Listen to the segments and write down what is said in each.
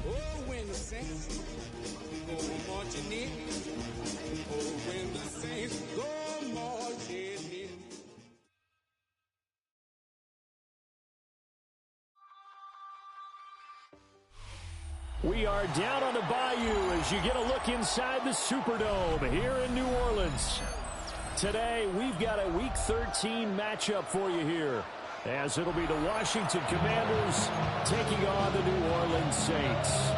Oh, when the Saints go marching in. Oh, when the Saints go marching in. We are down on the bayou as you get a look inside the Superdome here in New Orleans. Today, we've got a Week 13 matchup for you here, as it'll be the Washington Commanders taking on the New Orleans Saints.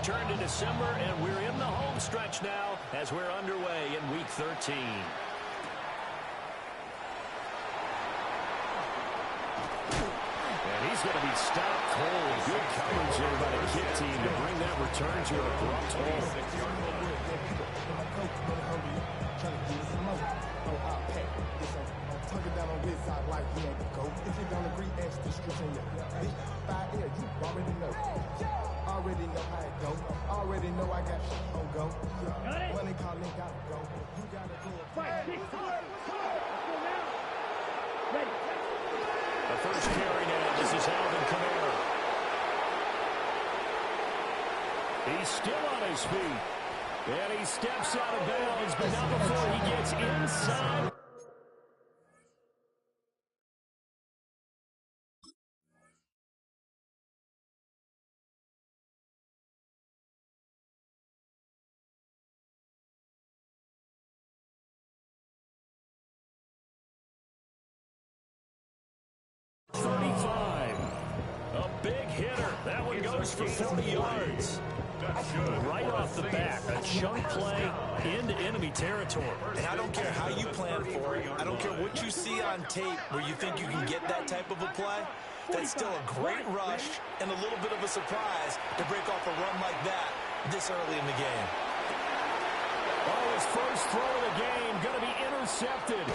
Turned to December, and we're in the home stretch now as we're underway in Week 13. And he's going to be stopped cold. Good coverage there by the kick team to bring that return to an abrupt halt. Tuck it down on his side like he ain't the GOAT. If you don't agree, ask the streets on your bitch. Fire air, you already know. Already know how it go. Already know I got shit on go. Money calling, gotta go. You gotta go. Fight, let's go now. Ready. The first carry now. This is Alvin Kamara. He's still on his feet. And he steps out of bounds, but not before he gets inside. A big hitter. That one goes for 40 yards. Right off the bat, a chunk play into enemy territory. And I don't care how you plan for it. I don't care what you see on tape where you think you can get that type of a play. That's still a great rush and a little bit of a surprise to break off a run like that this early in the game. Oh, his first throw of the game going to be intercepted.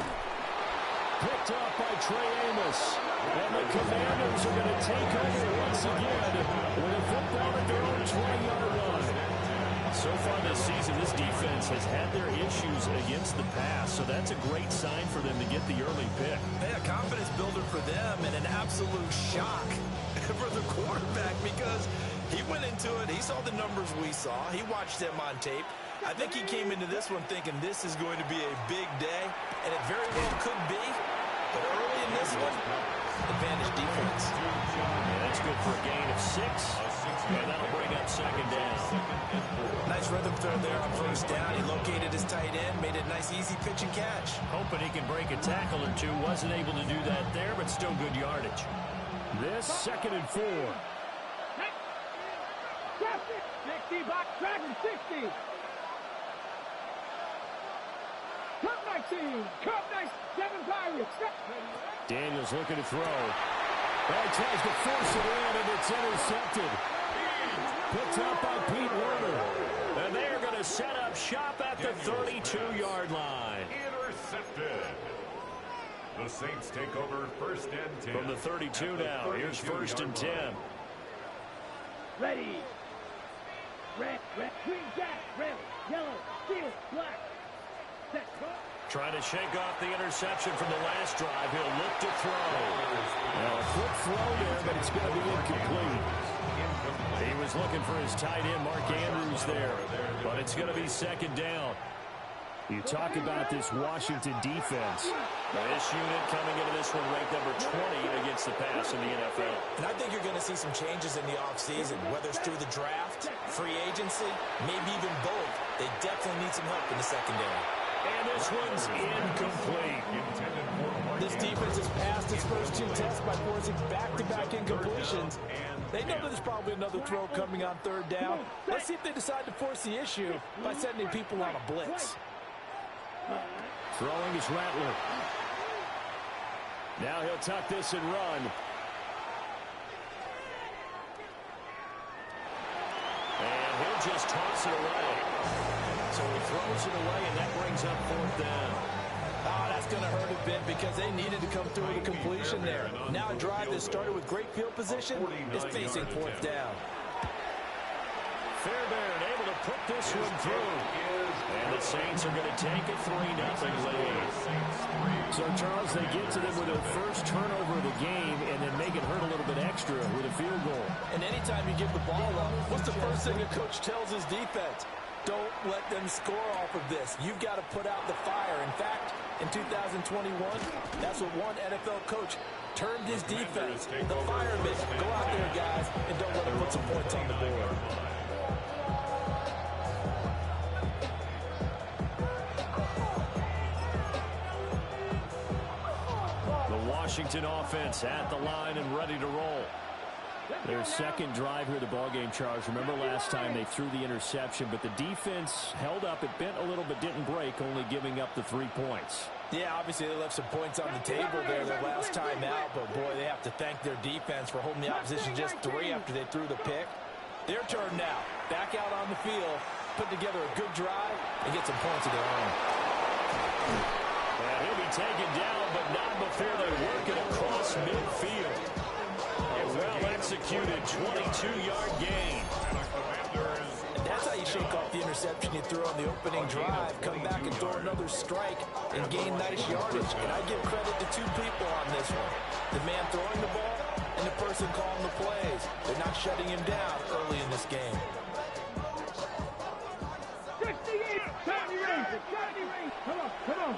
Picked up by Trey Amos. And the Commanders are going to take over once again with a football at their own 20-yard line. So far this season, this defense has had their issues against the pass, so that's a great sign for them to get the early pick. Hey, a confidence builder for them and an absolute shock for the quarterback because he went into it. He saw the numbers we saw. He watched them on tape. I think he came into this one thinking this is going to be a big day, and it very well could be. But early in this one, advantage defense. Yeah, that's good for a gain of 6. And that'll bring up second down. Nice rhythm throw there on first down. He located his tight end, made it a nice, easy pitch and catch. Hoping he can break a tackle or two. Wasn't able to do that there, but still good yardage. This 2nd and 4. 60, box track, 60. Cup 19, Cup 7 Pirates. Daniels looking to throw. He tries to force it in, and it's intercepted. Picked up by Pete Werner. And they're going to set up shop at the 32-yard line. Intercepted. The Saints take over 1st and 10. From the 32 now, here's 1st and 10. Ready. Red, green, jack, red, yellow, steel, black. Set, go. Trying to shake off the interception from the last drive. He'll look to throw. Now a quick throw there, but it's going to be incomplete. He was looking for his tight end, Mark Andrews, there. But it's going to be 2nd down. You talk about this Washington defense. Now this unit coming into this one ranked number 20 against the pass in the NFL. And I think you're going to see some changes in the offseason, whether it's through the draft, free agency, maybe even both. They definitely need some help in the secondary. And this one's incomplete. This defense has passed its first 2 tests by forcing back-to-back incompletions. They know there's probably another throw coming on 3rd down. Let's see if they decide to force the issue by sending people on a blitz. Throwing is Rattler. Now he'll tuck this and run. And he'll he'll just toss it away. So he throws it away, and that brings up 4th down. Oh, that's going to hurt a bit because they needed to come through with a completion there. Now a drive that started with great field position is facing 4th down. Fairbairn able to put this one through. And the Saints are going to take a 3-0 lead. So, Charles, they get to them with their first turnover of the game and then make it hurt a little bit extra with a field goal. And anytime you give the ball up, what's the first thing a coach tells his defense? Don't let them score off of this. You've got to put out the fire. In fact, in 2021, that's what one NFL coach termed his defense. The firemen. Go out there, guys, and don't let them put some points on the board. Washington offense at the line and ready to roll. Their second drive here of the ballgame, Charles. Remember last time they threw the interception, but the defense held up. It bent a little but didn't break, only giving up the 3 points. Yeah, obviously they left some points on the table there their last time out, but boy, they have to thank their defense for holding the opposition just 3 after they threw the pick. Their turn now. Back out on the field, put together a good drive, and get some points of their own. He'll be taken down, but not before they work it across midfield. A well-executed 22-yard gain. And that's how you shake off the interception you threw on the opening drive, come back and throw another strike and gain nice yardage. And I give credit to 2 people on this one. The man throwing the ball and the person calling the plays. They're not shutting him down early in this game. 68, 70 range, 70 range. Come on, come on.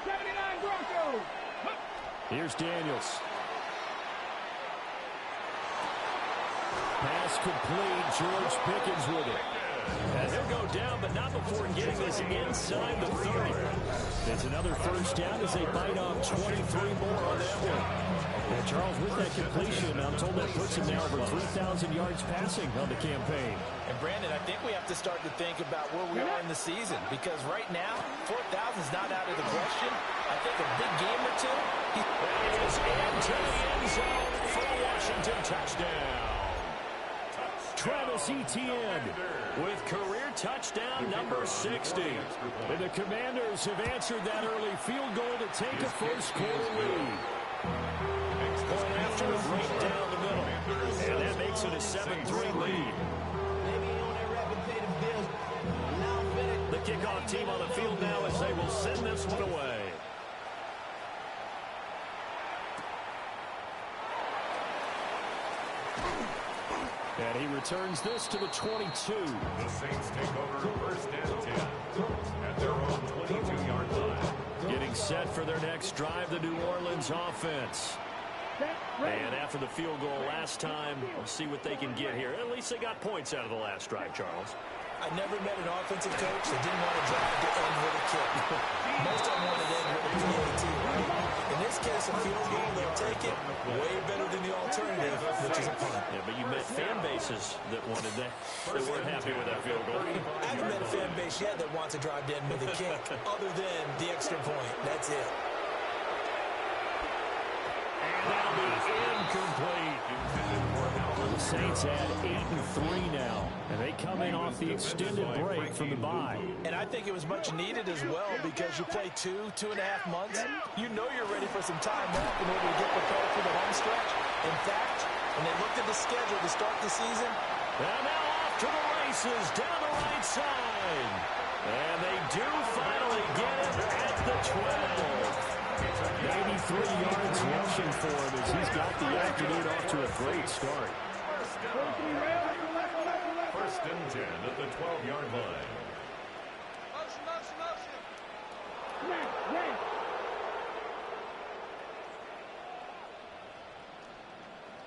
79 Broncos. Here's Daniels. Pass complete. George Pickens with it. And he'll go down, but not before getting this inside the 30. It's another first down as they bite off 23 more on that one. And Charles, with that completion, I'm told that puts him now over 3,000 yards passing on the campaign. And Brandon, I think we have to start to think about where we are in the season, because right now, 4,000 is not out of the question. I think a big game or two. That is into the end zone for a Washington touchdown. Travis Etienne with career touchdown number 60. And the Commanders have answered that early field goal to take a first-quarter lead. Point after, right down the middle. And that makes it a 7-3 lead. The kickoff team on the field now as they will send this one away. And he returns this to the 22. The Saints take over 1st and 10 at their own 22-yard line. Getting set for their next drive, the New Orleans offense. And after the field goal last time, we'll see what they can get here. At least they got points out of the last drive, Charles. I never met an offensive coach that didn't want to drive to end with a kick. Most of them wanted to end with a PAT, right? In this case, a field goal, they'll take it. Way better than the alternative, which is a punt. Yeah, but you met fan bases that wanted that. They weren't happy with that field goal. I haven't met a fan base yet that wants to drive to end with a kick, other than the extra point. That's it. And that'll be incomplete. The Saints add 8-3 now, and they come in off the extended break from the bye. And I think it was much needed as well, because you play 2.5 months. You know you're ready for some time off in order to get prepared for the home stretch. In fact, when they looked at the schedule to start the season, and now off to the races down the right side. And they do finally get it at the 12. 83 yards rushing for him as he's got the afternoon off to a great start. 1st and 10 at the 12-yard line.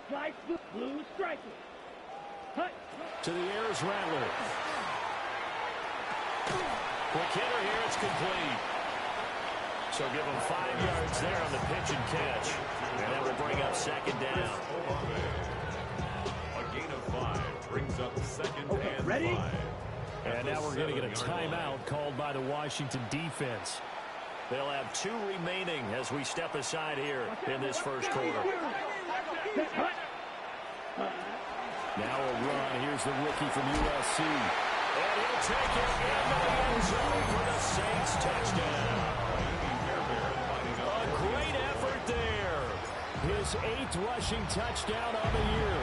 Strike blue striker. To the air is Rattler. Quick hitter here, it's complete. So give him 5 yards there on the pitch and catch. And that will bring up 2nd down. A gain of 5 brings up 2nd and 5. And now we're going to get a timeout called by the Washington defense. They'll have 2 remaining as we step aside here in this first quarter. Now a run. Here's the rookie from USC. And he'll take it into the end zone for the Saints touchdown. A great effort there. His 8th rushing touchdown on the year.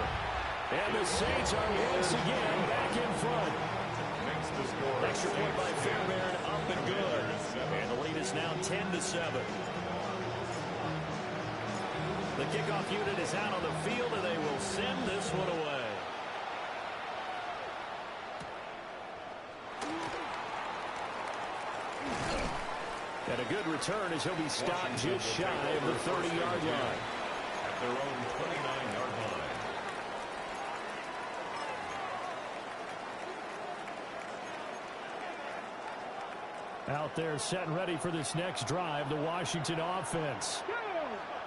And the Saints are once again back in front. Extra point by Fairbairn, up and good. And the lead is now 10-7. The kickoff unit is out on the field, and they will send this one away. And a good return as he'll be stopped just shy of the 30-yard line. At their own 29-yard line. Out there set and ready for this next drive, the Washington offense.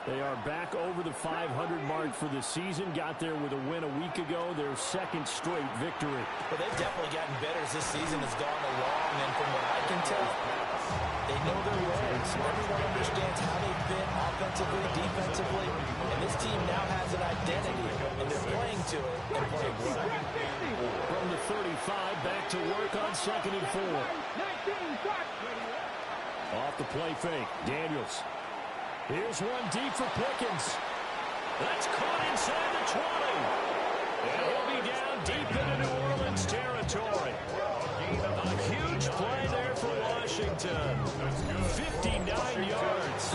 They are back over the 500 mark for the season. Got there with a win a week ago, their 2nd straight victory. Well, they've definitely gotten better as this season has gone along, and from what I can tell, they know their roles. Everyone understands how they fit offensively, defensively, and this team now has an identity, and they're playing to it and playing well. From the 35, back to work on 2nd and 4. Off the play fake, Daniels. Here's one deep for Pickens. That's caught inside the 20. And he'll be down deep into New Orleans territory. A huge play there for Washington. 59 yards.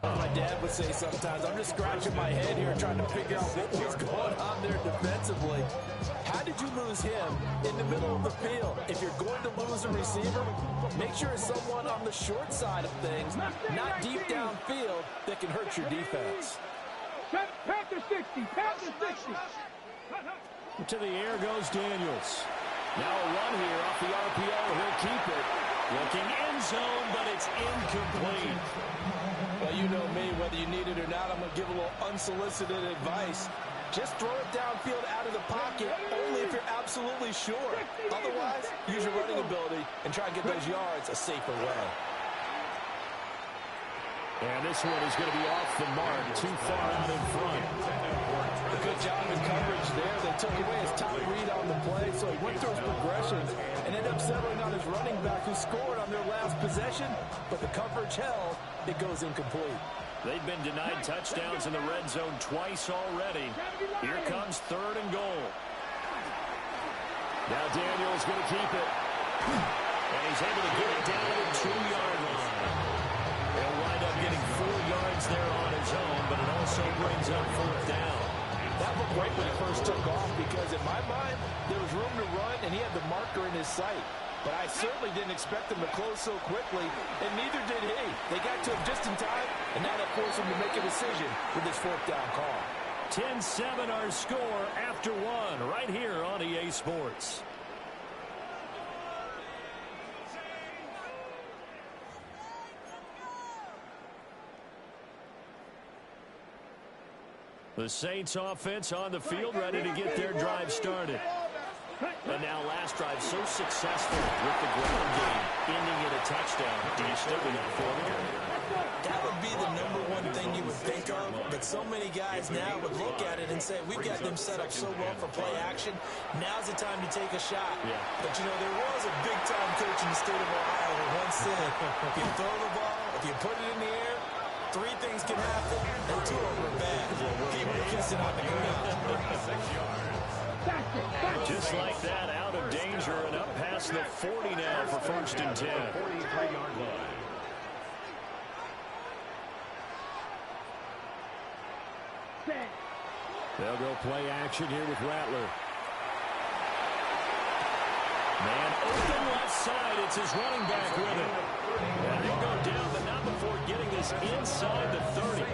My dad would say sometimes, I'm just scratching my head here trying to figure out what was going on there defensively. How did you lose him in the middle of the field? If you're going to lose a receiver, make sure it's someone on the short side of things, not deep downfield, that can hurt your defense. Panther 60, Panther 60. To the air goes Daniels. Now a run here off the RPO. He'll keep it. Looking end zone, but it's incomplete. Well, you know me, whether you need it or not, I'm going to give a little unsolicited advice. Just throw it downfield out of the pocket, only if you're absolutely sure. Otherwise, use your running ability and try and get those yards a safer way. And this one is going to be off the mark, too far out in front. A good job in coverage there. They took away his top read on the play, so he went through his progressions and ended up settling on his running back who scored on their last possession, but the coverage held. It goes incomplete. They've been denied touchdowns in the red zone twice already. Here comes 3rd and goal. Now Daniels going to keep it. And he's able to get it down to the 2-yard line. He'll wind up getting 4 yards there on his own, but it also brings up 4th down. That looked great when he first took off because, in my mind, there was room to run, and he had the marker in his sight. But I certainly didn't expect him to close so quickly, and neither did he. They got to him just in time, and now that forced him to make a decision with his 4th down call. 10-7 our score after 1 right here on EA Sports. The Saints offense on the field, ready to get their drive started. And now last drive so successful with the ground game, ending in a touchdown. Do you still be that formula? That would be the #1 thing you would think of, but so many guys now would look at it and say, we've got them set up so well for play action. Now's the time to take a shot. Yeah. But, you know, there was a big-time coach in the state of Ohio who once said, if you throw the ball, if you put it in the air, 3 things can happen, and 2 of them are bad. Keep it kissing on the ground. 6 yards. Just like that, out of danger and up past the 40 now for 1st and 10. 43-yard line. They'll go play action here with Rattler. Man open left side. It's his running back with him. And he'll go down, but not before getting this inside the 30.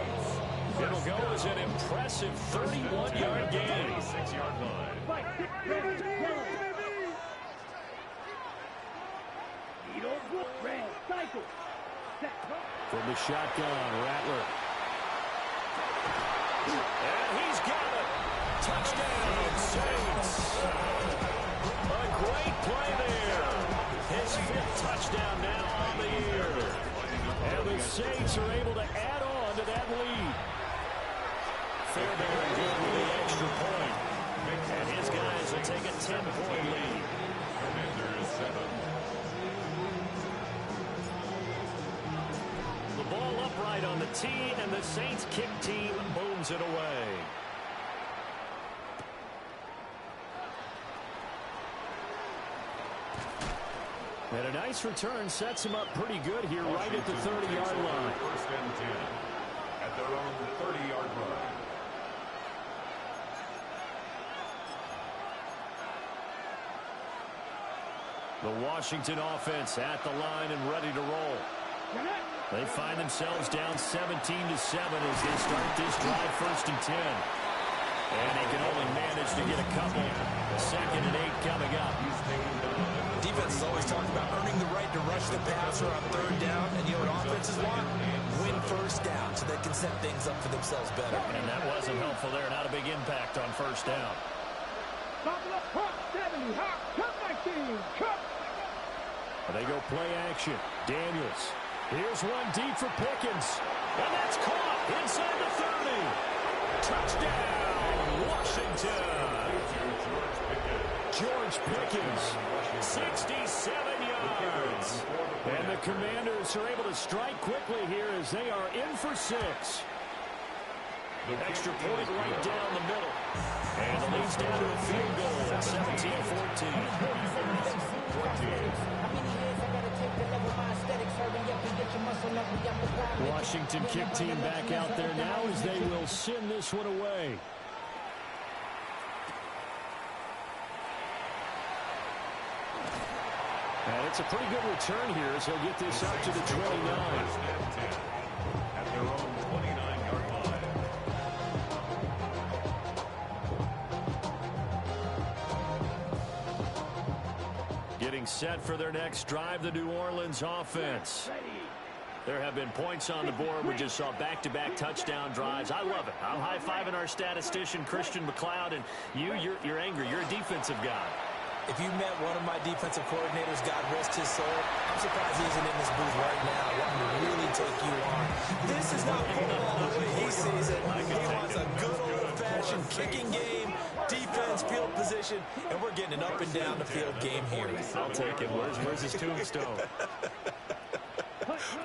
It'll go as an impressive 31-yard gain. 26-yard line. Fight, red, yellow. Needle, red, cycle. Set. From the shotgun, Rattler. And he's got it. Touchdown, Saints. A great play there. His 5th touchdown now on the year. And the Saints are able to add on to that lead. Fairbairn good with the extra point. And his guys will take a 10-point lead. Commanders 7. The ball upright on the tee, and the Saints kick team booms it away. And a nice return sets him up pretty good here right at the 30-yard line. First and 10 at their own 30-yard line. The Washington offense at the line and ready to roll. They find themselves down 17-7 as they start this drive, 1st and 10. And he can only manage to get a couple. 2nd and 8 coming up. Defense has always talked about earning the right to rush the passer on 3rd down. And you know what offenses want? Win 1st down so they can set things up for themselves better. And that wasn't helpful there. Not a big impact on 1st down. They go play action. Daniels. Here's one deep for Pickens. And that's caught inside the 30. Touchdown, Washington. George Pickens, 67 yards. And the Commanders are able to strike quickly here as they are in for 6. Extra point right down the middle. And the lead's down to a field goal at 17-14. Washington kick team back out there now as they will send this one away. And it's a pretty good return here as he'll get this up to the 29. At their own 29-yard line. Getting set for their next drive, the New Orleans offense. There have been points on the board. We just saw back-to-back touchdown drives. I love it. I'm high-fiving our statistician, Christian McLeod, and you're angry. You're a defensive guy. If you met one of my defensive coordinators, God rest his soul, I'm surprised he isn't in this booth right now wanting to really take you on. This is not football the way he sees it. He wants a good old-fashioned kicking game, defense, field position, and we're getting an up-and-down-the-field game here. I'll take it. Where's his tombstone?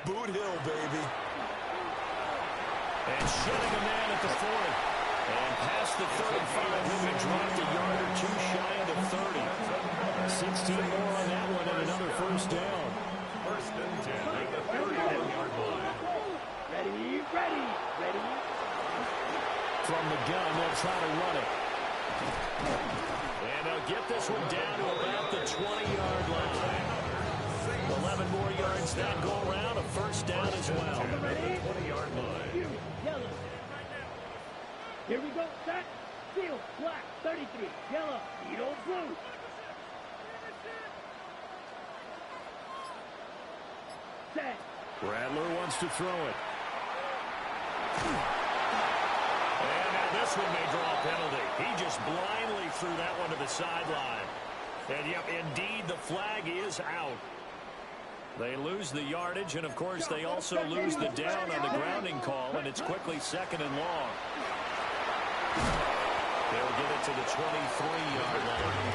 Boot Hill, baby. And shedding a man at the 40. And past the 35, he'll be dropped a yard or two shy of the 30. 16 more on that one and another 1st down. 1st and 10 at the 31-yard line. Ready. From the gun, they'll try to run it. And they'll get this one down to about the 20-yard line. 11 more yards that go around, a 1st down as well. 20-yard line. Yellow. Here we go. Set. Field. Black. 33. Yellow. Needle. Blue. Set. Rattler wants to throw it. And now this one may draw a penalty. He just blindly threw that one to the sideline. And, yep, indeed, the flag is out. They lose the yardage, and, of course, they also lose the down on the grounding call, and it's quickly 2nd and long. They'll get it to the 23-yard line.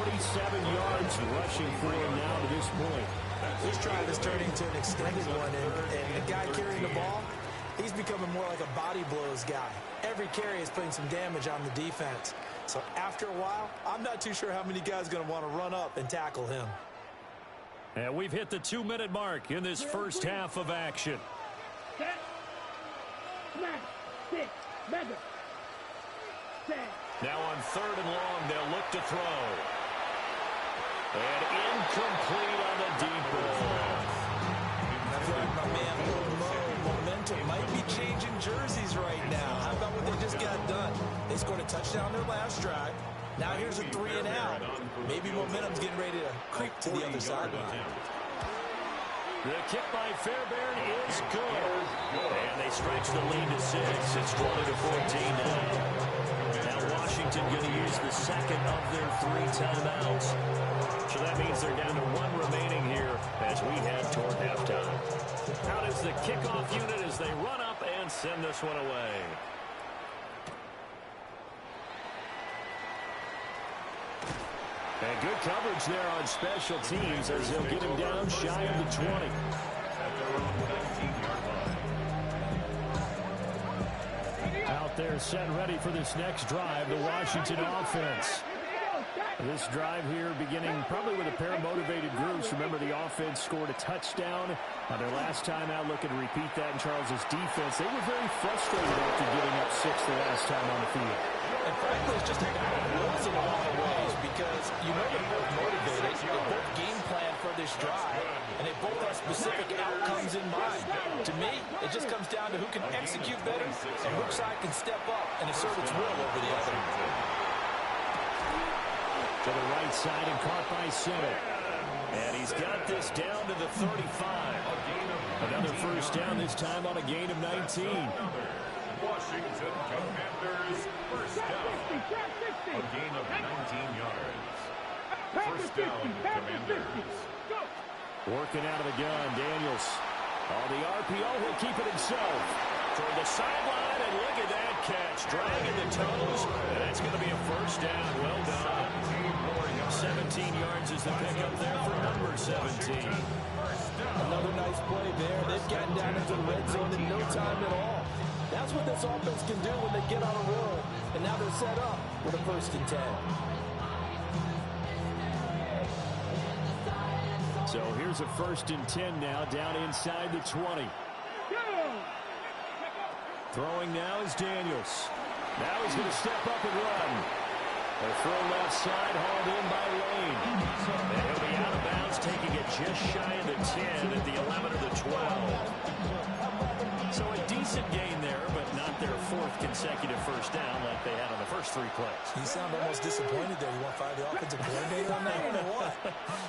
47 yards rushing for him now to this point. This drive is turning into an extended one, and the guy carrying the ball, he's becoming more like a body blows guy. Every carry is putting some damage on the defense. So after a while, I'm not too sure how many guys are going to want to run up and tackle him. And we've hit the 2-minute mark in this 1st half of action. Set. Snap. 6. Mega. Set. Now on 3rd and long, they'll look to throw. And incomplete on the deep ball. I feel like my man, momentum might be changing jerseys right now. How about what they just got done? They scored a touchdown their last drive. Now here's a 3 and out. Maybe momentum's getting ready to creep to the other sideline. The kick by Fairbairn is good. And they stretch the lead to 6. It's 20-14 now. Now Washington going to use the second of their 3 timeouts. So that means they're down to 1 remaining here as we head toward halftime. Out is the kickoff unit as they run up and send this one away. And good coverage there on special teams as they'll get him down shy of the 20. At their own 19-yard line. Out there set ready for this next drive, the Washington offense. This drive here beginning probably with a pair of motivated groups. Remember, the offense scored a touchdown on their last time out. Looking to repeat that in Charles's defense. They were very frustrated after giving up 6 the last time on the field. And frankly, it's just a matter of wills in a lot of ways because you know they're both motivated. They both game plan for this drive, and they both have specific outcomes in mind. To me, it just comes down to who can execute better and which side can step up and assert its will over the other. To the right side and caught by center. And he's got this down to the 35. Another first down, this time on a gain of 19. Washington Commanders first down. A gain of 19 yards. First down, Commanders. Working out of the gun, Daniels. On the RPO, he'll keep it himself. Toward the sideline, and look at that catch. Dragging the toes, and that's going to be a first down. Well done. 17 yards is the pickup there for number 17. Another nice play there. They've gotten down into the red zone in no time at all. That's what this offense can do when they get on a roll. And now they're set up with a 1st and 10. So here's a 1st and 10 now, down inside the 20. Throwing now is Daniels. Now he's going to step up and run. A throw left side, hauled in by Lane. And he'll be out of bounds, taking it just shy of the 10 at the 11 or the 12. So a decent gain there, but not their 4th consecutive first down like they had on the first 3 plays. You sound almost disappointed there. You want to fire the offensive coordinator on that one or what?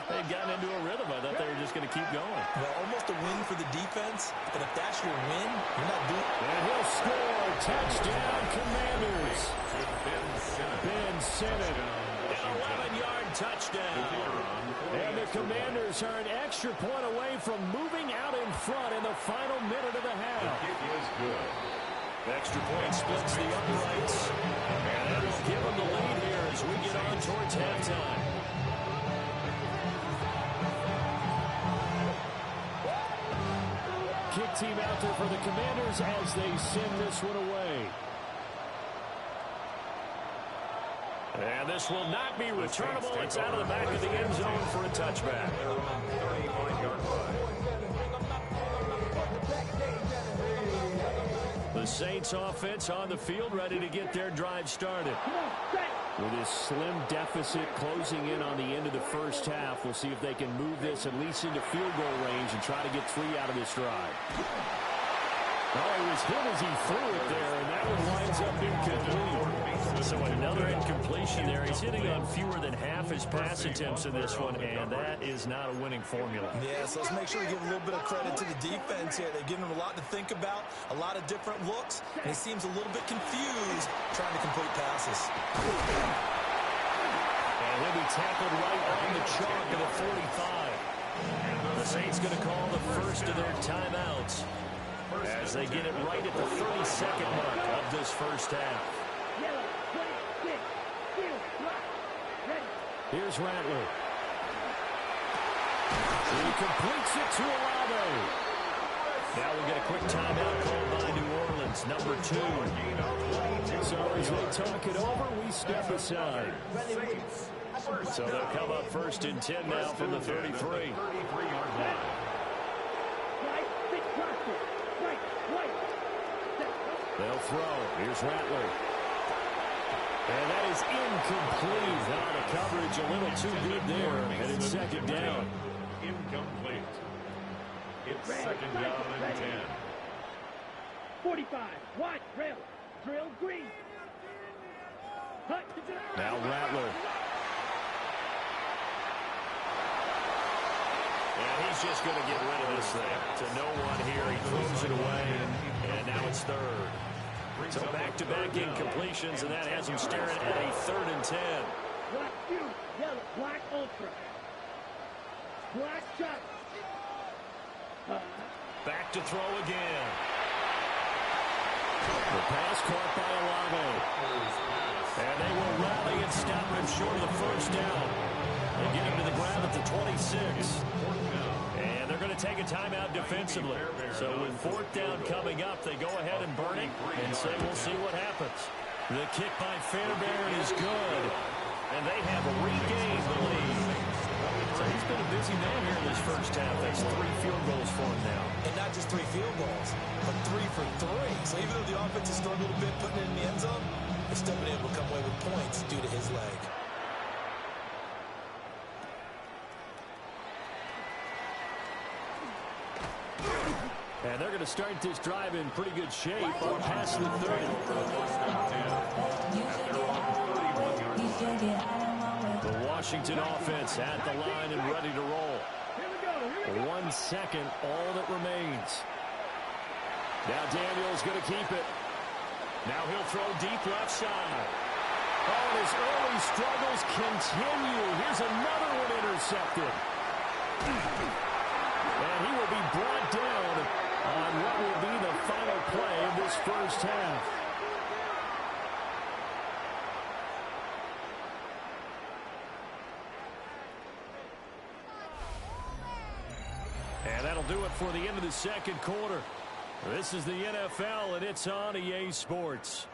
They'd gotten into a rhythm. I thought they were just going to keep going. Well, almost a win for the defense, but if that's your win, you're not doing it. And he'll score. Touchdown, Commanders. Ben Simmons. An 11-yard touchdown. And the Commanders are an extra point away from moving out in front in the final minute of the half. The kick is good. Extra point splits the uprights. And that'll give them the lead here as we get on towards halftime. Kick team out there for the Commanders as they send this one away. And this will not be returnable. It's out of the back of the end zone for a touchback. The Saints offense on the field, ready to get their drive started. With this slim deficit closing in on the end of the first half, we'll see if they can move this at least into field goal range and try to get 3 out of this drive. Oh, he was hit as he threw it there, and that one winds up incomplete. So another incompletion there. He's hitting on fewer than half his pass attempts in this one, and that is not a winning formula. Yeah, so let's make sure we give a little bit of credit to the defense here. They've given him a lot to think about, a lot of different looks, and he seems a little bit confused trying to complete passes. And he'll be tackled right on the chalk at the 45. The Saints going to call the first of their timeouts as they get it right at the 30-second mark of this first half. Here's Rattler. He completes it to Olave. Now we'll get a quick timeout called by New Orleans, number 2. So as they talk it over, we step aside. So they'll come up 1st and 10 now from the 33. They'll throw. Here's Rattler. And that is incomplete. Now the coverage a little too good there. And it's 2nd down. Incomplete. It's 2nd down and 10. 45. Watch. Rail. Drill. Green. Hut. Now Rattler. And he's just going to get rid of this thing. To no one here. He throws it away. And now it's third. So back-to-back incompletions, and that has him staring at a 3rd and 10. Black Fuel. Yellow. Black Ultra. Black Shot. Back to throw again. The pass caught by Olave. And they will rally and stop him short of the first down. They get him to the ground at the 26. And they're going to take a timeout defensively. So with 4th down coming up, they go ahead and burn it and say we'll see what happens. The kick by Fairbairn is good. And they have regained the lead. So he's been a busy man here in this first half. That's 3 field goals for him now. And not just 3 field goals, but 3 for 3. So even though the offense has struggled a bit putting it in the end zone, they've still been able to come away with points due to his leg. And they're going to start this drive in pretty good shape. Past the 30. The Washington offense at the line and ready to roll. 1 second, all that remains. Now Daniels going to keep it. Now he'll throw deep left side. Oh, and his early struggles continue. Here's another one intercepted. And he will be brought down on what will be the final play of this first half. And that'll do it for the end of the second quarter. This is the NFL, and it's on EA Sports.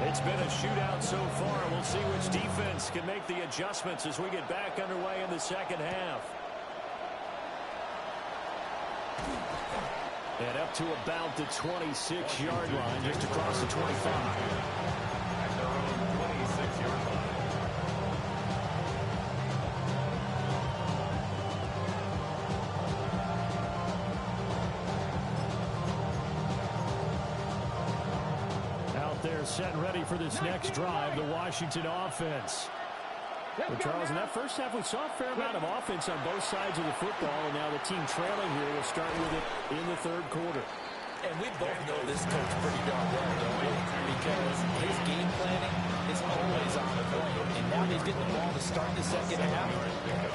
It's been a shootout so far. We'll see which defense can make the adjustments as we get back underway in the second half. And up to about the 26-yard line, just across the 25. At their own 26-yard line. They're set and ready for this next drive, the Washington offense. Well, Charles, in that first half, we saw a fair amount of offense on both sides of the football, and now the team trailing here will start with it in the third quarter. And we both know this coach pretty darn well, don't we? Because his game planning is always on the point. And now he's getting the ball to start the second half.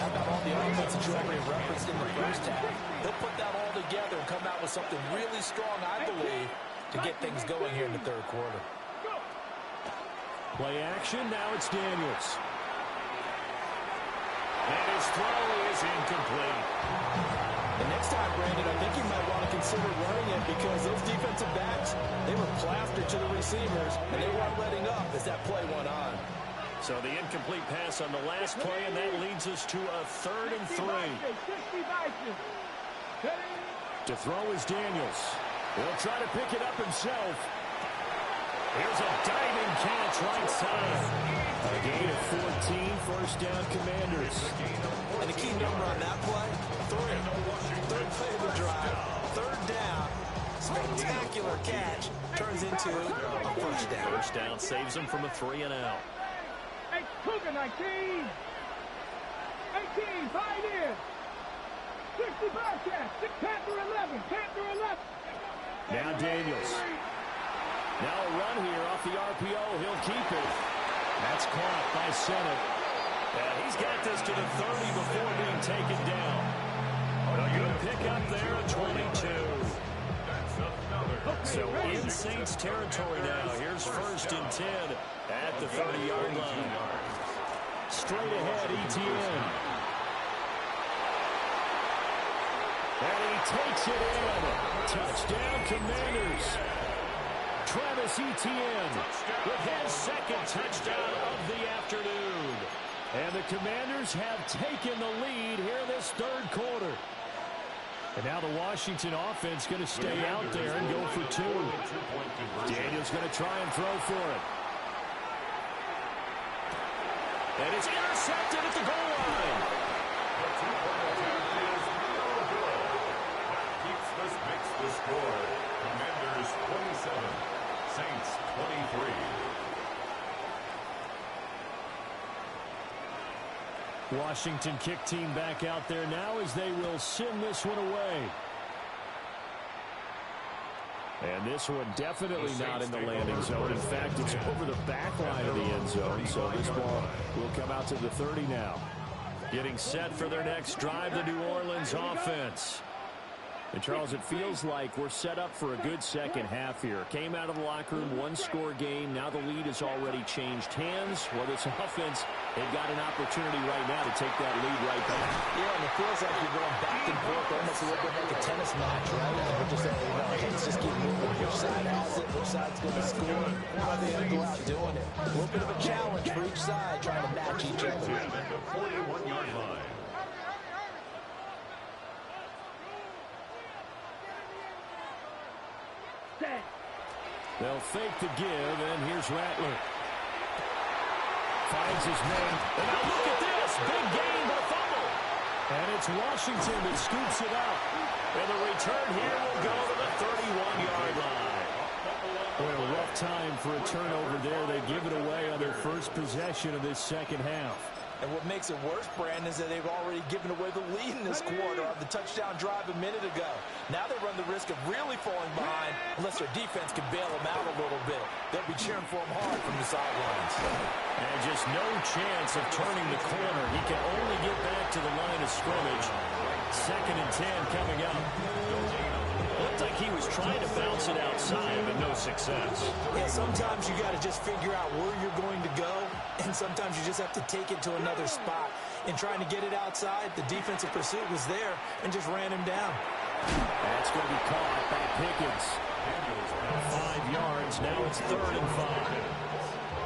How about all the offense that you already referenced in the first half? They'll put that all together and come out with something really strong, I believe, to get things going here in the third quarter. Play action, now it's Daniels. And his throw is incomplete. The next time, Brandon, I think you might want to consider running it because those defensive backs, they were plastered to the receivers, and they weren't letting up as that play went on. So the incomplete pass on the last play, and that leads us to a 3rd and 3. To throw is Daniels. He'll try to pick it up himself. Here's a diving catch right side. A gain of 14, first down Commanders. And the key number on that play, 3. Third play of the drive, 3rd down. Spectacular catch turns into a first down. First down saves him from a 3 and out. Hey, Cougar 19. 18, 5 in. 65 catch. Panther 11. Panther 11. Now Daniels. Now a run here off the RPO. He'll keep it. That's caught by Sennett. And he's got this to the 30 before being taken down. A good pick up there at 22. So in Saints territory now. Here's 1st and 10 at the 30-yard line. Straight ahead, Etienne. And he takes it in. Touchdown, Commanders. Travis Etienne with his 2nd touchdown of the afternoon. And the Commanders have taken the lead here in this 3rd quarter. And now the Washington offense going to stay out there and go for 2. Daniels going to try and throw for it. And it's intercepted at the goal line. The two-point attempt is no good. That makes the score. Commanders 27, Saints 23. Washington kick team back out there now as they will send this one away. And this one definitely not in the landing zone. In fact, it's over the back line of the end zone. So this ball will come out to the 30 now. Getting set for their next drive, the New Orleans offense. And, Charles, it feels like we're set up for a good second half here. Came out of the locker room, one-score game. Now the lead has already changed hands. Well, this offense, they've got an opportunity right now to take that lead right back. Yeah, and it feels like you're going back and forth, almost a little bit like a tennis match, right? And we're just saying, let's just keep moving. Which side has it? Which side's going to score? How are they going to go out doing it? A little bit of a challenge for each side, trying to match each other. At the 41-yard line. They'll fake the give, and here's Rattler. Finds his man. And now look at this. Big gain, but a fumble. And it's Washington that scoops it out. And the return here will go to the 31-yard line. What a rough time for a turnover there. They give it away on their first possession of this second half. And what makes it worse, Brandon, is that they've already given away the lead in this quarter on the touchdown drive a minute ago. Now they run the risk of really falling behind unless their defense can bail them out a little bit. They'll be cheering for them hard from the sidelines. And just no chance of turning the corner. He can only get back to the line of scrimmage. 2nd and 10 coming up. Looked like he was trying to bounce it outside, but no success. Yeah, sometimes you got to just figure out where you're going to go, and sometimes you just have to take it to another spot. In trying to get it outside, the defensive pursuit was there and just ran him down. That's going to be caught by Pickens. 5 yards, now it's 3rd and 5.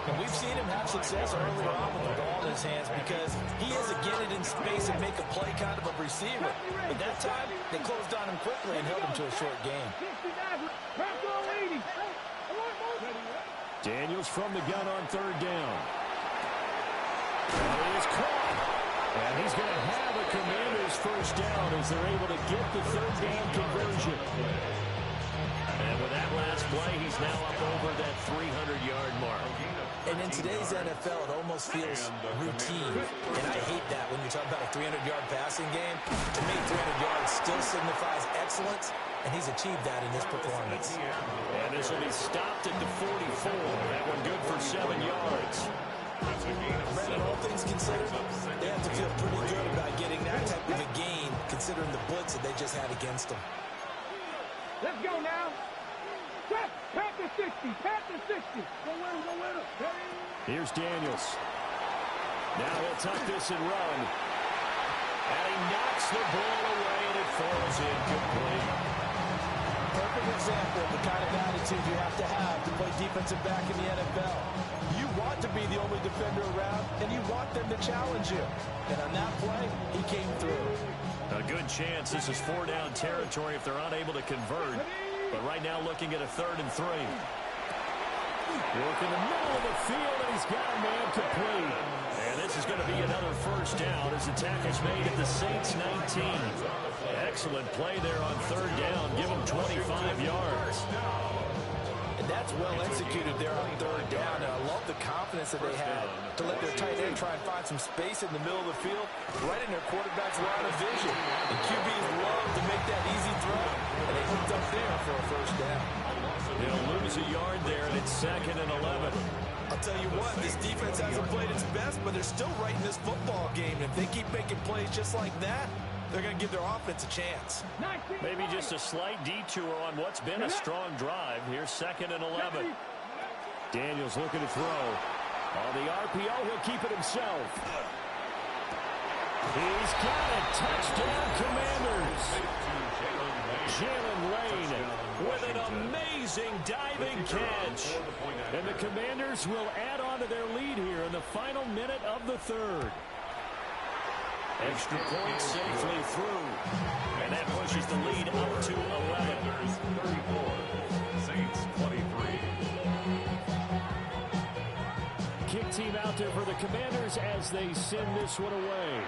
And we've seen him have success earlier on with the ball in his hands because he is a get it in space and make a play kind of a receiver. But that time, they closed on him quickly and held him to a short game. Daniels from the gun on 3rd down. And it is caught. And he's going to have a Commanders first down as they're able to get the 3rd down conversion. And with that last play, he's now up over that 300-yard mark. And in today's NFL, it almost feels routine. And I hate that when you talk about a 300-yard passing game. To me, 300 yards still signifies excellence, and he's achieved that in this performance. And this will be stopped at the 44. That one good for 7 yards. Brandon, all things considered, they have to feel pretty good about getting that type of a gain, considering the blitz that they just had against them. Let's go now. Panther 60. Panther 60. Go win him. Here's Daniels. Now he'll tuck this and run. And he knocks the ball away, and it falls incomplete. Perfect example of the kind of attitude you have to play defensive back in the NFL. You want to be the only defender around, and you want them to challenge you. And on that play, he came through. A good chance this is 4-down territory if they're unable to convert. But right now looking at a 3rd and 3. Work in the middle of the field, and he's got a man complete. And this is going to be another first down as the tackle's made at the Saints 19. Excellent play there on 3rd down. Give him 25 yards. And that's well executed there on 3rd down. And I love the confidence that they had to let their tight end try and find some space in the middle of the field, right in their quarterback's line of vision. The QBs love to make that easy throw, and they hooked up there for a first down. They'll lose a yard there, and it's 2nd and 11. I'll tell you what, this defense hasn't played its best, but they're still right in this football game. If they keep making plays just like that, they're going to give their offense a chance. Maybe just a slight detour on what's been a strong drive. Here's 2nd and 11. Daniels looking to throw. On the RPO, he'll keep it himself. He's got it. Touchdown, Commanders. Jalen Lane with an amazing diving catch. And the Commanders will add on to their lead here in the final minute of the 3rd. Extra point safely through. And that pushes the lead up to 11. 34, Saints 23. Kick team out there for the Commanders as they send this one away.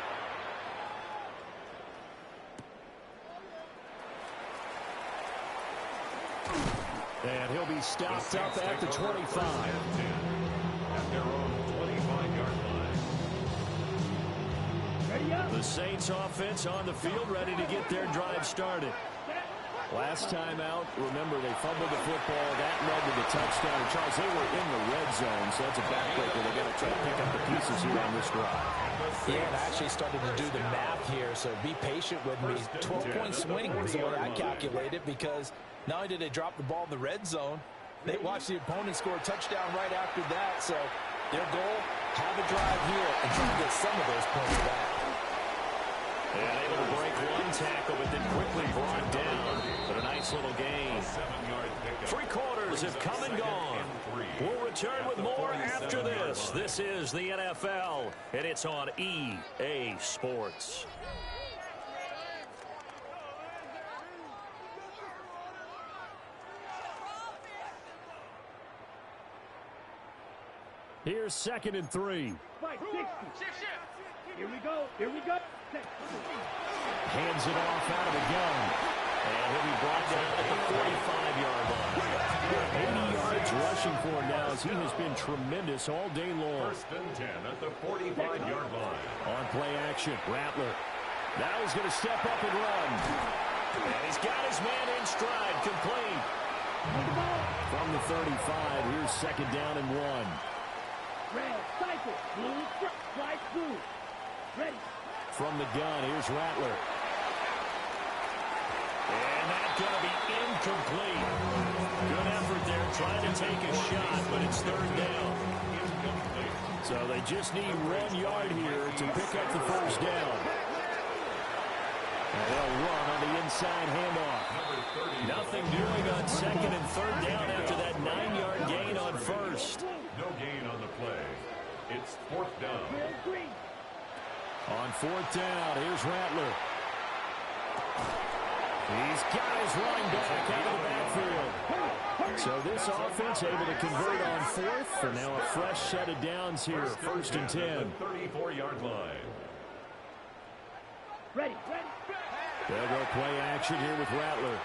And he'll be stopped up at the 25. At their own 25-yard line. The Saints offense on the field, ready to get their drive started. Last time out, remember, they fumbled the football. That led to the touchdown. And Charles, they were in the red zone, so that's a backbreaker. They've got to try to pick up the pieces here on this drive. Yeah, and I actually started to do the math here, so be patient with me. 12-point swing is the way I calculate it, because not only did they drop the ball in the red zone, they watched the opponent score a touchdown right after that. So their goal, have a drive here and try to get some of those points back. And able to break one tackle, but then quickly brought down. But a nice little gain. 7-yard pickup. 3 quarters have come and gone. We'll return with more after this. This is the NFL, and it's on EA Sports. Here's 2nd and 3. 560. Here we go. Here we go. Hands it off out of the gun. And he'll be brought down at the 45-yard line. 80 yards rushing for him now as he has been tremendous all day long. 1st and 10 at the 45-yard line. On play action, Rattler. Now he's going to step up and run. And he's got his man in stride, complete. From the 35, here's 2nd down and 1. Red, cycle, blue, slide through. Ready. From the gun, here's Rattler. And that's going to be incomplete. Good effort there, trying to take a shot, but it's 3rd down. So they just need 1 yard here to pick up the 1st down. And they'll run on the inside handoff. Nothing doing on 2nd and 3rd down after that 9-yard gain on 1st. No gain on the play. It's 4th down. On 4th down, here's Rattler. He's got his running back out of the backfield. So this offense able to convert on 4th, and now a fresh set of downs here, 1st and 10. 34-yard line. Ready. They'll go play action here with Rattler.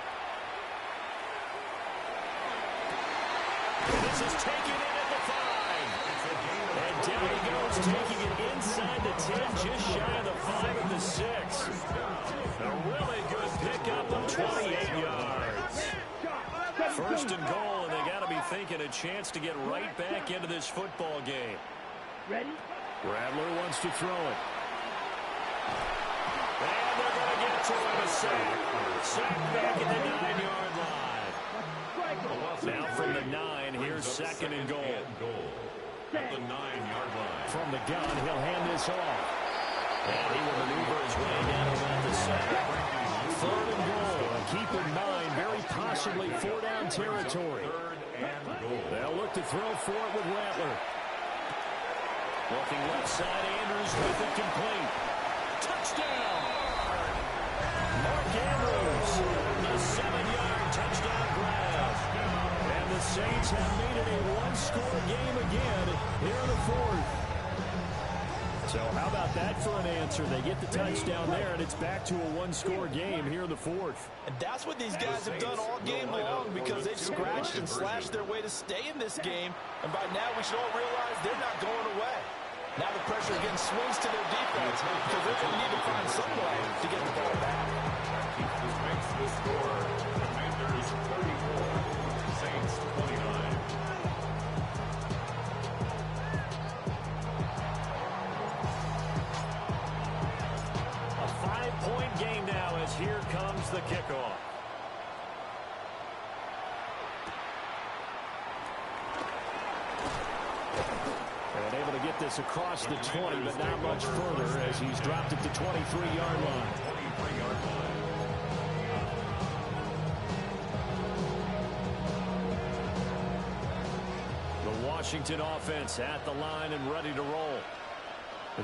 And this is taken in at the 5. And down he goes, taking it inside the 10, just shy of the 5 and the 6. A really good pickup of 28 yards. 1st and goal, and they got to be thinking a chance to get right back into this football game. Ready. Rattler wants to throw it. And they're going to get to him, a sack. Sack back at the 9-yard line. Now from the 9, here's 2nd and goal. At the 9-yard line. From the gun, he'll hand this off. And he will maneuver his way down around the center. 3rd and goal. And keep in mind, very possibly 4-down territory. 3rd and goal. They'll look to throw for it with Rattler. Looking left side, Andrews with it complete. Touchdown! Mark Andrews, a 7-yard touchdown grab. And the Saints have made it a 1-score game again here in the 4th. So how about that for an answer? They get the touchdown there, and it's back to a 1-score game here in the 4th. And that's what these guys have done all game long, because they've scratched and slashed their way to stay in this game. And by now we should all realize they're not going away. Now the pressure again swings to their defense, because they're going to need to find some way to get the ball back. This makes the score Commanders 34, Saints 29. A 5-point game now as here comes the kickoff. And able to get this across the 20, but not much further as he's dropped at the 23-yard line. 23-yard line. The Washington offense at the line and ready to roll.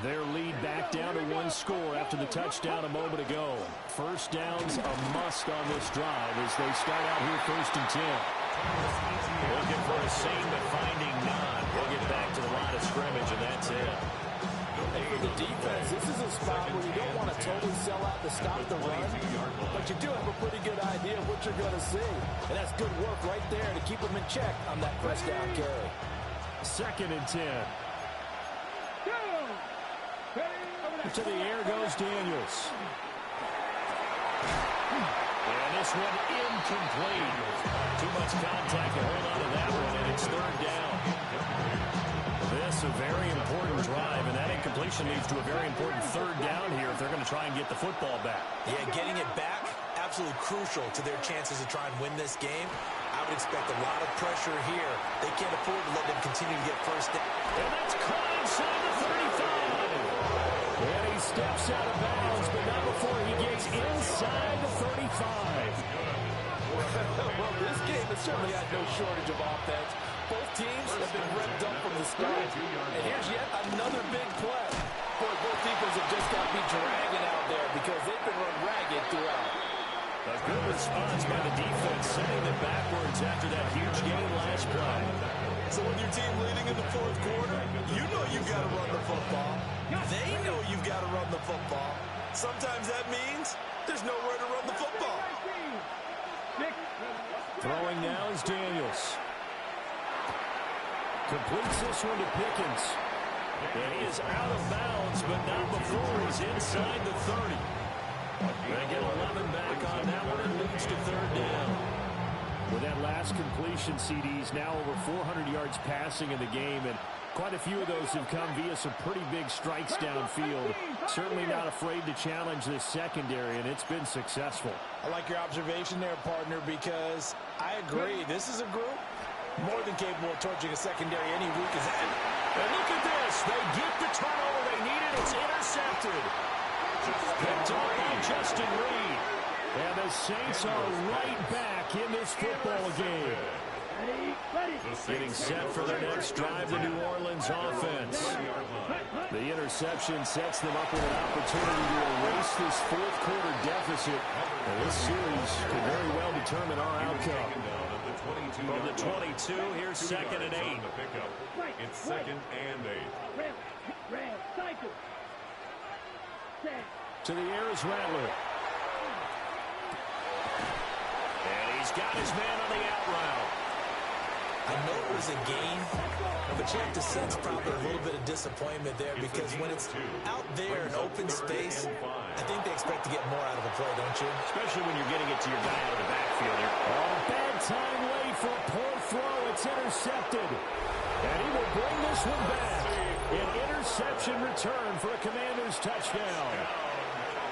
Their lead back down to 1 score after the touchdown a moment ago. 1st down's a must on this drive as they start out here 1st and 10. Looking for a seam, but finding none. We'll get back to the line of scrimmage, and that's it. And for the defense, this is a spot where you don't want to totally sell out to stop the run, but you do have a pretty good idea of what you're going to see. And that's good work right there to keep them in check on that first down carry. 2nd and 10. To the air goes Daniels. And this one incomplete. Too much contact to hold on to that one, and it's 3rd down. This a very important drive, and that incompletion leads to a very important 3rd down here if they're going to try and get the football back. Yeah, getting it back, absolutely crucial to their chances to try and win this game. I would expect a lot of pressure here. They can't afford to let them continue to get first down. And that's caught inside the 35. And he steps out of bounds, but not before he gets inside the 35. Well, this game has certainly had no shortage of offense. Both teams have been revved up from the start. And here's yet another big play. Boy, both defenses have just got to be dragging out there because they've been run ragged throughout. A good response by the defense, sending them backwards after that huge game last play. So with your team leading in the 4th quarter, you know you've got to run the football. They know you've got to run the football. Sometimes that means there's nowhere to run the football. Throwing now is Daniels. Completes this one to Pickens. And he is out of bounds, but not before he's inside the 30. They get 11 back on that one, and leads to 3rd down. With that last completion, CD's now over 400 yards passing in the game, and quite a few of those have come via some pretty big strikes downfield. Certainly not afraid to challenge this secondary, and it's been successful. I like your observation there, partner, because I agree. This is a group more than capable of torching a secondary any week as any. And look at this. They get the turnover they needed. It's intercepted. Picked off by Justin Reed. And the Saints are right back in this football game. Getting set for their next drive, the New Orleans offense. The interception sets them up with an opportunity to erase this 4th quarter deficit. And this series could very well determine our outcome. From the 22, here's 2nd and 8. It's 2nd and 8. To the air is Rattler. And he's got his man on the out route. I know it was a gain, but you have to sense probably a little bit of disappointment there because when it's out there in open space, I think they expect to get more out of a play, don't you? Especially when you're getting it to your guy out of the backfield here. Oh, bad time late for a poor throw. It's intercepted. And he will bring this one back. An interception return for a Commanders touchdown.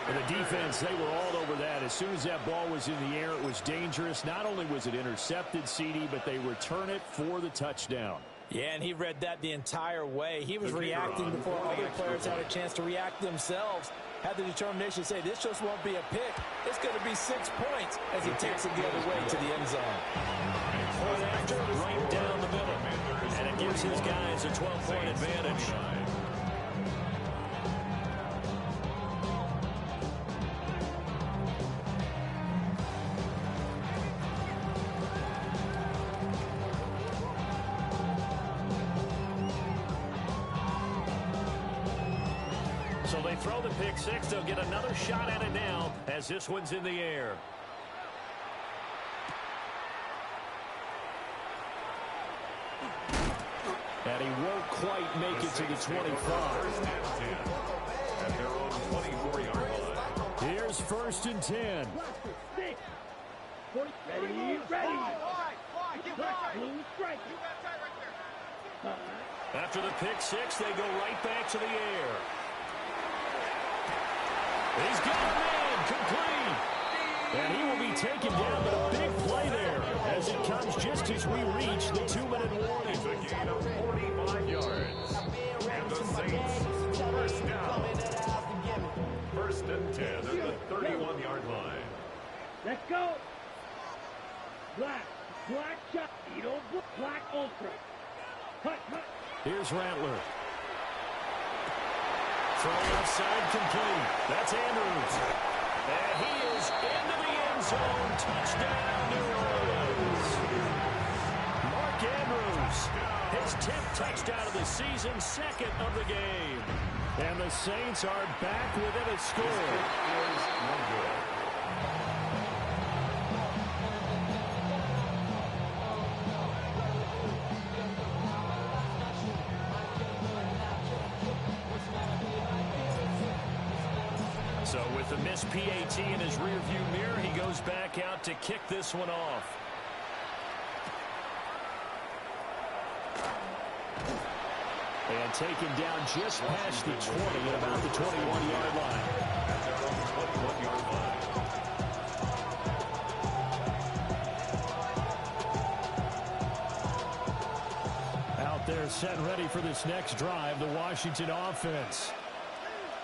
For the defense, they were all over that. As soon as that ball was in the air, it was dangerous. Not only was it intercepted, CD, but they return it for the touchdown. Yeah, and he read that the entire way. He was reacting before other players had a chance to react themselves. Had the determination to say, this just won't be a pick. It's going to be 6 points as he takes it the other way to the end zone. Point after, right down the middle. And it gives his guys a 12-point advantage. So they throw the pick six. They'll get another shot at it now as this one's in the air. And he won't quite make it to the 25. At their own 24-yard line. Here's 1st and 10. Ready. After the pick six, they go right back to the air. He's got a man complete. And he will be taken down, but a big play there as it comes just as we reach the 2-minute warning. It's a gain of 45 yards. And the Saints, first down. 1st and 10 at the 31-yard line. Let's go. Black shot. You don't put black ultra. Cut. Here's Rattler. Throw outside complete. That's Andrews. And he is into the end zone. Touchdown, New Orleans. his 10th touchdown of the season, second of the game. And the Saints are back within a score. So with the missed PAT in his rearview mirror, he goes back out to kick this one off. And taken down just past the 20 at about the 21-yard line. Out there set ready for this next drive, the Washington offense.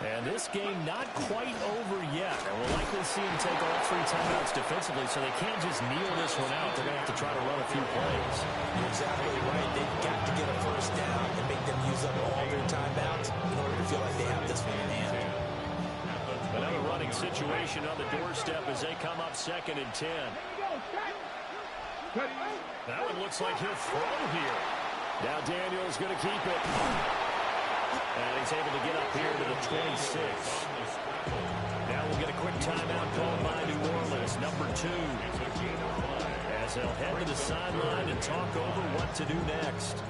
And this game not quite over yet. And we'll likely see him take all 3 timeouts defensively, so they can't just kneel this one out. They're going to have to try to run a few plays. You're exactly right. They've got to get a first down and make them use up all their timeouts in order to feel like they have this one in hand. Another running situation on the doorstep as they come up 2nd and 10. That one looks like he'll throw here. Now Daniel's going to keep it. And he's able to get up here to the 26. Now we'll get a quick timeout called by New Orleans, number 2. As they'll head to the sideline and talk over what to do next.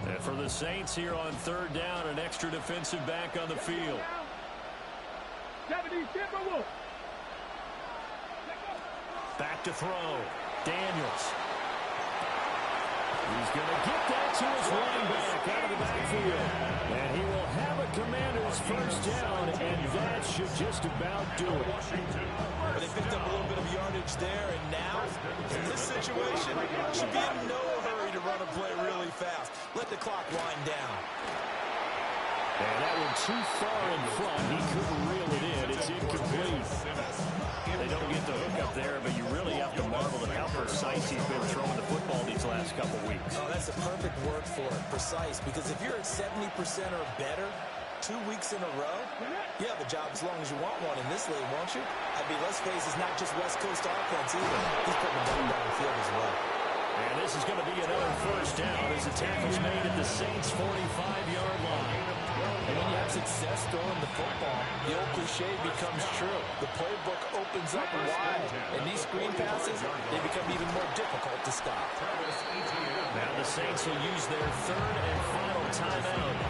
And for the Saints here on 3rd down, an extra defensive back on the field. 70 Timberwolves. Back to throw. Daniels. He's going to get that to his running back out of the backfield. And he will have a Commanders first down, and that should just about do it. They picked up a little bit of yardage there, and now, in this situation, should be in no hurry to run a play really fast. Let the clock wind down. And that one too far in front. He couldn't reel it in. It's incomplete. They don't get the hook up there, but you really have to marvel at how precise he's been throwing the football these last couple weeks. Oh, that's a perfect word for it, precise, because if you're at 70% or better 2 weeks in a row, you have a job as long as you want one in this league, won't you? I mean, let's face it, it's not just West Coast offense either. He's putting the ball down the field as well. And this is going to be another first down as the tackle's made at the Saints' 45-yard line. And when you have success throwing the football, the old cliche becomes true. The playbook opens up wide, and these screen passes, they become even more difficult to stop. Now the Saints will use their 3rd and final timeout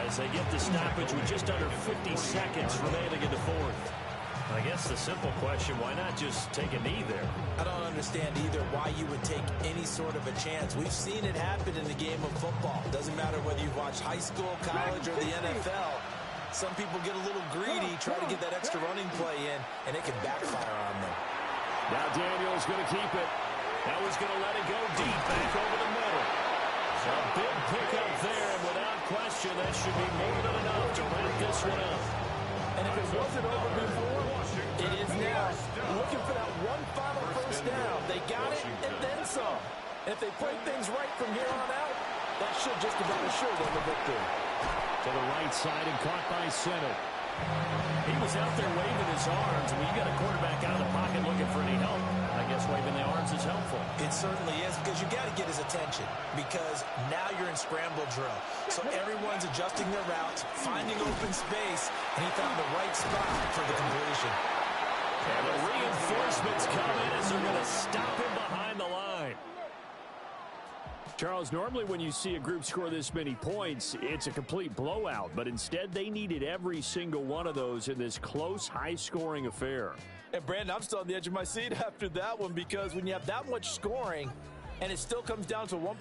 as they get the stoppage with just under 50 seconds remaining in the 4th. I guess the simple question, why not just take a knee there? I don't understand either why you would take any sort of a chance. We've seen it happen in the game of football. Doesn't matter whether you've watched high school, college, or the NFL. Some people get a little greedy, try to get that extra running play in, and it can backfire on them. Now Daniel's going to keep it. Now he's going to let it go deep back over the middle. A big pickup there, and without question, that should be more than enough to wrap this one up. And if it wasn't over before, it is now. Looking for that one final first down. They got it and then some. And if they play things right from here on out, that should just about assure them the victory. To the right side and caught by center. He was out there waving his arms. When you got a quarterback out of the pocket looking for any help, I guess waving the arms is helpful. It certainly is, because you got to get his attention, because now you're in scramble drill. So everyone's adjusting their routes, finding open space, and he found the right spot for the completion. And the reinforcements come in as they're going to stop him behind the line. Charles, normally when you see a group score this many points, it's a complete blowout. But instead, they needed every single one of those in this close, high-scoring affair. And, Brandon, I'm still on the edge of my seat after that one, because when you have that much scoring and it still comes down to one